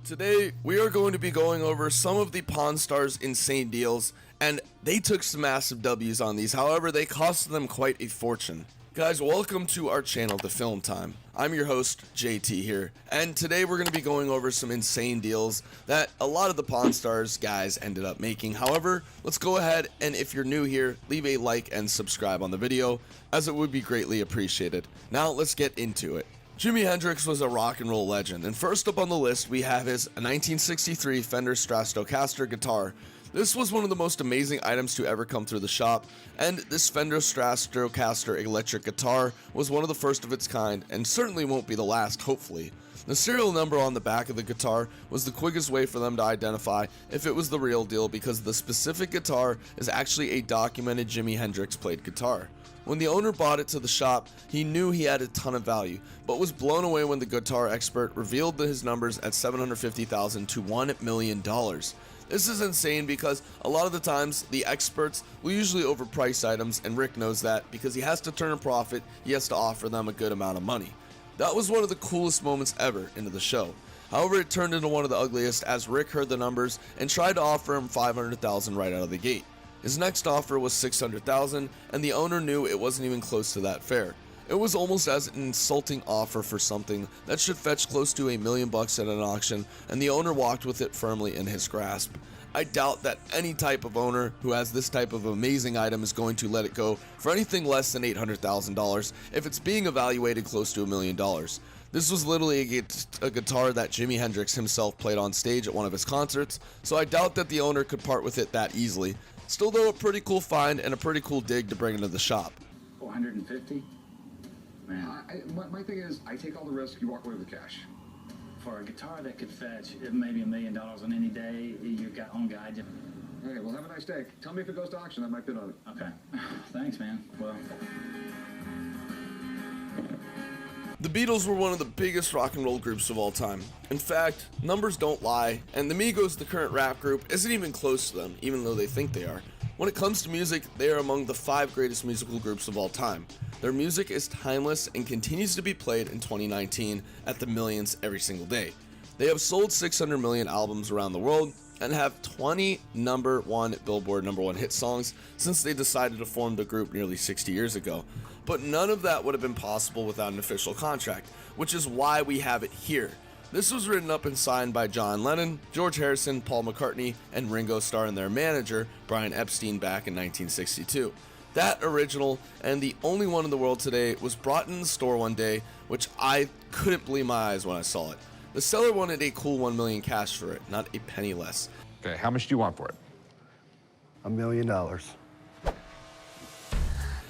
Today, we are going to be going over some of the Pawn Stars' insane deals, and they took some massive W's on these. However, they cost them quite a fortune. Guys, welcome to our channel, The Film Time. I'm your host, JT here, and today we're going to be going over some insane deals that a lot of the Pawn Stars guys ended up making. However, let's go ahead and if you're new here, leave a like and subscribe on the video, as it would be greatly appreciated. Now, let's get into it. Jimi Hendrix was a rock and roll legend, and first up on the list we have his 1963 Fender Stratocaster guitar. This was one of the most amazing items to ever come through the shop, and this Fender Stratocaster electric guitar was one of the first of its kind, and certainly won't be the last, hopefully. The serial number on the back of the guitar was the quickest way for them to identify if it was the real deal, because the specific guitar is actually a documented Jimi Hendrix played guitar. When the owner bought it to the shop, he knew he had a ton of value, but was blown away when the guitar expert revealed his numbers at $750,000 to $1 million. This is insane because a lot of the times the experts will usually overprice items, and Rick knows that because he has to turn a profit, he has to offer them a good amount of money. That was one of the coolest moments ever into the show. However, it turned into one of the ugliest as Rick heard the numbers and tried to offer him $500,000 right out of the gate. His next offer was $600,000, and the owner knew it wasn't even close to that fair. It was almost as an insulting offer for something that should fetch close to $1 million at an auction, and the owner walked with it firmly in his grasp. I doubt that any type of owner who has this type of amazing item is going to let it go for anything less than $800,000 if it's being evaluated close to $1 million. This was literally a guitar that Jimi Hendrix himself played on stage at one of his concerts, so I doubt that the owner could part with it that easily. Still though, a pretty cool find and a pretty cool dig to bring into the shop. 450? Man, my thing is, I take all the risk, you walk away with the cash. for a guitar that could fetch maybe $1 million on any day, you got on guide. Okay, well, have a nice day. Tell me if it goes to auction, I might bid on it. Okay, thanks, man. Well, The Beatles were one of the biggest rock and roll groups of all time. In fact, numbers don't lie, and the Migos, the current rap group, isn't even close to them, even though they think they are. When it comes to music, they are among the 5 greatest musical groups of all time. Their music is timeless and continues to be played in 2019 at the millions every single day. They have sold 600 million albums around the world and have 20 #1 Billboard #1 hit songs since they decided to form the group nearly 60 years ago. But none of that would have been possible without an official contract, which is why we have it here. This was written up and signed by John Lennon, George Harrison, Paul McCartney, and Ringo Starr and their manager, Brian Epstein, back in 1962. That original, and the only one in the world today, was brought in the store one day, which I couldn't believe my eyes when I saw it. The seller wanted a cool $1 million cash for it, not a penny less. Okay, how much do you want for it? $1 million.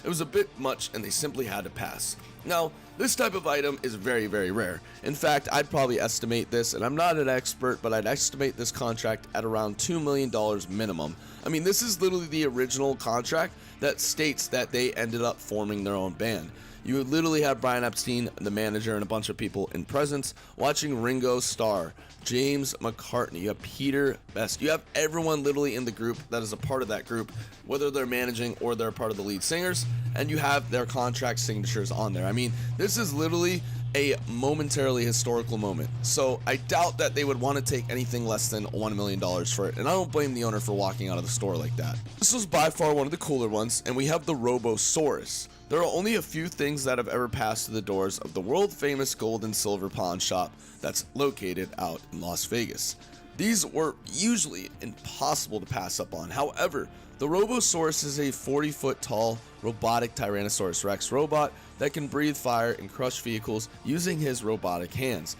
It was a bit much and they simply had to pass. Now, this type of item is very, very rare. In fact, I'd probably estimate this, and I'm not an expert, but I'd estimate this contract at around $2 million minimum. I mean, this is literally the original contract that states that they ended up forming their own band. You would literally have Brian Epstein, the manager, and a bunch of people in presence watching Ringo Starr, James McCartney, you have Peter Best, you have everyone literally in the group that is a part of that group, whether they're managing or they're part of the lead singers, and you have their contract signatures on there. I mean, this is literally a momentarily historical moment, so I doubt that they would want to take anything less than $1 million for it, and I don't blame the owner for walking out of the store like that. This was by far one of the cooler ones, and we have the Robosaurus. There are only a few things that have ever passed through the doors of the world famous gold and silver pawn shop that's located out in Las Vegas. These were usually impossible to pass up on. However, the Robosaurus is a 40-foot tall robotic Tyrannosaurus Rex robot that can breathe fire and crush vehicles using his robotic hands.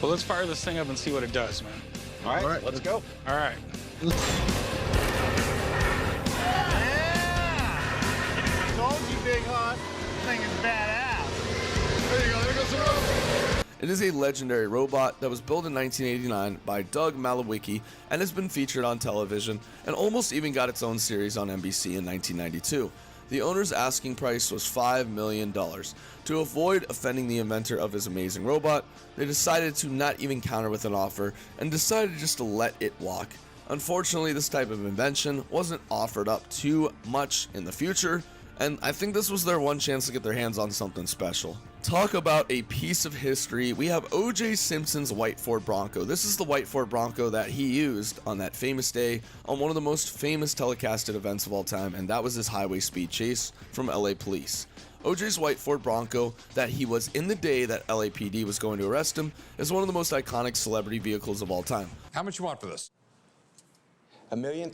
Well, let's fire this thing up and see what it does, man. All right, let's go. All right. Told you, Big Hot. This thing is badass. There you go, there goes the rope. It is a legendary robot that was built in 1989 by Doug Malowicki and has been featured on television and almost even got its own series on NBC in 1992. The owner's asking price was $5 million. To avoid offending the inventor of his amazing robot, they decided to not even counter with an offer and decided just to let it walk. Unfortunately, this type of invention wasn't offered up too much in the future, and I think this was their one chance to get their hands on something special. Talk about a piece of history. We have O.J. Simpson's white Ford Bronco. This is the white Ford Bronco that he used on that famous day on one of the most famous telecasted events of all time, and that was his highway speed chase from LA police. O.J.'s white Ford Bronco that he was in the day that LAPD was going to arrest him is one of the most iconic celebrity vehicles of all time. How much you want for this? $1.3 million.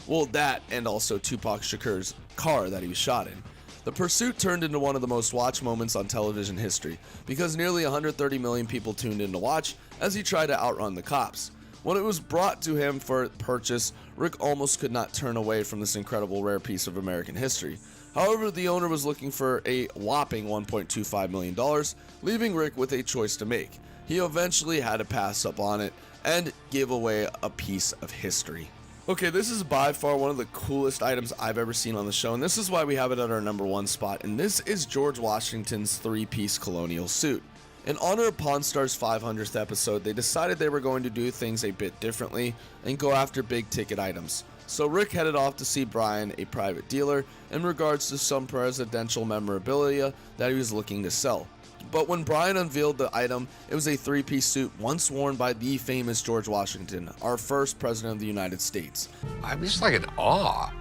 Well, that and also Tupac Shakur's car that he was shot in. The pursuit turned into one of the most watched moments on television history because nearly 130 million people tuned in to watch as he tried to outrun the cops. When it was brought to him for purchase, Rick almost could not turn away from this incredible rare piece of American history. However, the owner was looking for a whopping $1.25 million, leaving Rick with a choice to make. He eventually had to pass up on it and give away a piece of history. Okay, this is by far one of the coolest items I've ever seen on the show, and this is why we have it at our #1 spot, and this is George Washington's 3-piece colonial suit. In honor of Pawn Stars' 500th episode, they decided they were going to do things a bit differently and go after big ticket items. So Rick headed off to see Brian, a private dealer, in regards to some presidential memorabilia that he was looking to sell. But when Brian unveiled the item, it was a 3-piece suit once worn by the famous George Washington, our first president of the United States. I'm just like in awe.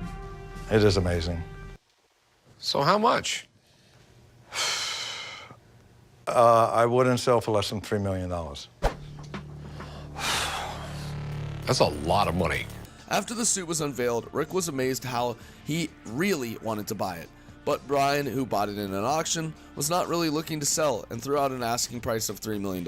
It is amazing. So how much? I wouldn't sell for less than $3 million. That's a lot of money. After the suit was unveiled, Rick was amazed how he really wanted to buy it. But Brian, who bought it in an auction, was not really looking to sell and threw out an asking price of $3 million.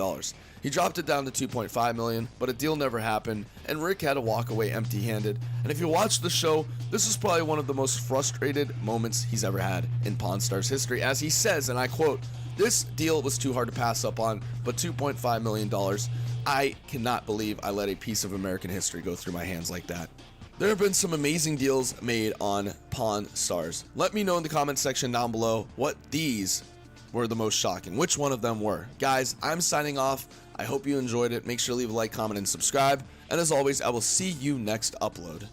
He dropped it down to $2.5 million, but a deal never happened, and Rick had to walk away empty-handed. And if you watch the show, this is probably one of the most frustrated moments he's ever had in Pawn Stars history, as he says, and I quote, "This deal was too hard to pass up on, but $2.5 million, I cannot believe I let a piece of American history go through my hands like that." There have been some amazing deals made on Pawn Stars. Let me know in the comment section down below what these were the most shocking, which one of them were. Guys, I'm signing off. I hope you enjoyed it. Make sure to leave a like, comment, and subscribe. And as always, I will see you next upload.